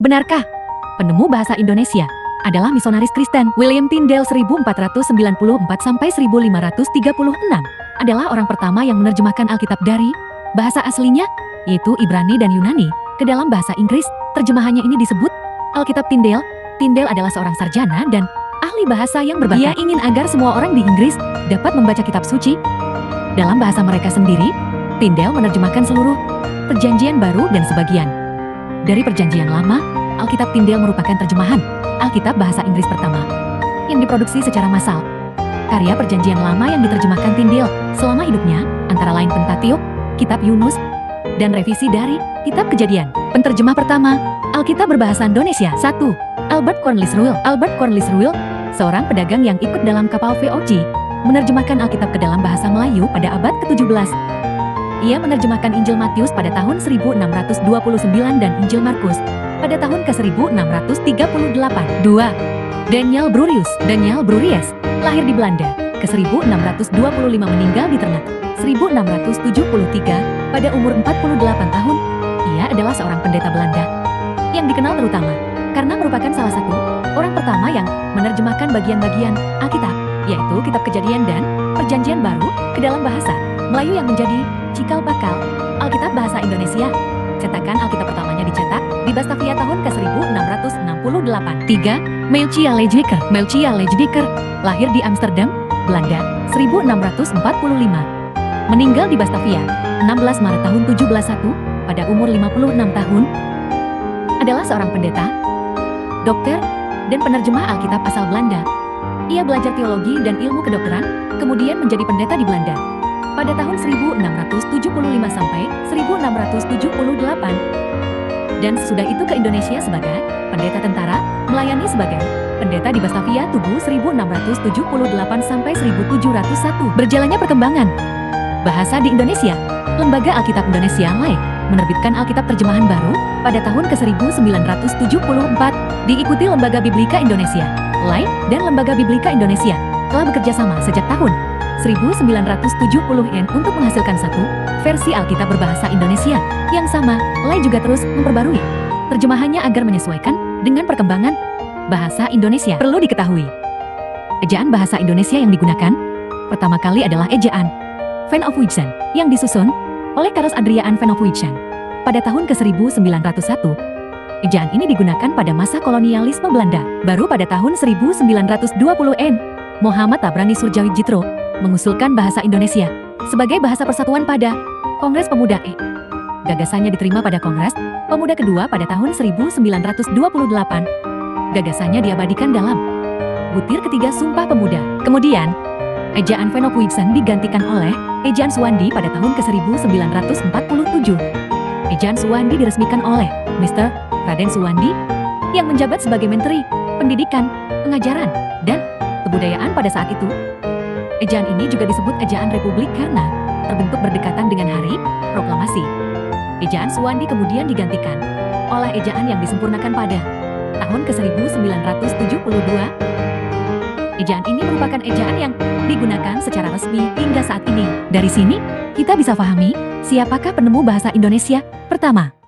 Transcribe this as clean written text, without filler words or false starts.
Benarkah penemu bahasa Indonesia adalah misionaris Kristen William Tyndale 1494–1536 adalah orang pertama yang menerjemahkan Alkitab dari bahasa aslinya, yaitu Ibrani dan Yunani, ke dalam bahasa Inggris. Terjemahannya ini disebut Alkitab Tyndale. Tyndale adalah seorang sarjana dan ahli bahasa yang berbakat. Ia ingin agar semua orang di Inggris dapat membaca kitab suci dalam bahasa mereka sendiri. Tyndale menerjemahkan seluruh Perjanjian Baru dan sebagian dari Perjanjian Lama. Alkitab Tyndale merupakan terjemahan Alkitab bahasa Inggris pertama yang diproduksi secara massal. Karya Perjanjian Lama yang diterjemahkan Tyndale selama hidupnya antara lain Pentateuch, Kitab Yunus, dan revisi dari Kitab Kejadian. Penterjemah pertama Alkitab berbahasa Indonesia. 1. Albert Cornelius Ruyle. Albert Cornelius Ruyle, seorang pedagang yang ikut dalam kapal VOG, menerjemahkan Alkitab ke dalam bahasa Melayu pada abad ke-17. Ia menerjemahkan Injil Matius pada tahun 1629 dan Injil Markus pada tahun ke-1638. 2. Daniel Brurius. Daniel Bruries, lahir di Belanda, ke-1625 meninggal di Ternate, 1673, pada umur 48 tahun. Ia adalah seorang pendeta Belanda yang dikenal terutama karena merupakan salah satu orang pertama yang menerjemahkan bagian-bagian Alkitab, yaitu Kitab Kejadian dan Perjanjian Baru, ke dalam bahasa Melayu yang menjadi cikal bakal Alkitab bahasa Indonesia. Cetakan Alkitab pertamanya dicetak di Batavia tahun ke-1668. 3. Melchior Lejdieker. Melchior Lejdieker, lahir di Amsterdam, Belanda, 1645. Meninggal di Batavia, 16 Maret tahun 1701, pada umur 56 tahun. Adalah seorang pendeta, dokter, dan penerjemah Alkitab asal Belanda. Ia belajar teologi dan ilmu kedokteran, kemudian menjadi pendeta di Belanda pada tahun 1675 sampai 1678. Dan sesudah itu ke Indonesia sebagai pendeta tentara, melayani sebagai pendeta di Batavia Tugu 1678 sampai 1701. Berjalannya perkembangan bahasa di Indonesia, Lembaga Alkitab Indonesia LAI menerbitkan Alkitab terjemahan baru pada tahun ke-1974. Diikuti Lembaga Biblika Indonesia LAI dan Lembaga Biblika Indonesia telah bekerja sama sejak tahun 1970-an untuk menghasilkan satu versi Alkitab berbahasa Indonesia yang sama. LAI juga terus memperbarui terjemahannya agar menyesuaikan dengan perkembangan bahasa Indonesia. Perlu diketahui, ejaan bahasa Indonesia yang digunakan pertama kali adalah ejaan Van of Wijsen yang disusun oleh Carus Adriaan Van of Wijsen pada tahun ke-1901. Ejaan ini digunakan pada masa kolonialisme Belanda. Baru pada tahun 1920-an, Muhammad Tabrani Surjawid Jitro mengusulkan bahasa Indonesia sebagai bahasa persatuan pada Kongres Pemuda Gagasannya diterima pada Kongres Pemuda kedua pada tahun 1928. Gagasannya diabadikan dalam butir ketiga Sumpah Pemuda. Kemudian, ejaan Van of Wijsen digantikan oleh ejaan Suwandi pada tahun ke-1947. Ejaan Suwandi diresmikan oleh Mr. Raden Suwandi yang menjabat sebagai Menteri Pendidikan, Pengajaran, dan Kebudayaan pada saat itu. Ejaan ini juga disebut ejaan Republik karena terbentuk berdekatan dengan Hari Proklamasi. Ejaan Suwandi kemudian digantikan oleh ejaan yang disempurnakan pada tahun ke-1972. Ejaan ini merupakan ejaan yang digunakan secara resmi hingga saat ini. Dari sini, kita bisa pahami siapakah penemu bahasa Indonesia pertama.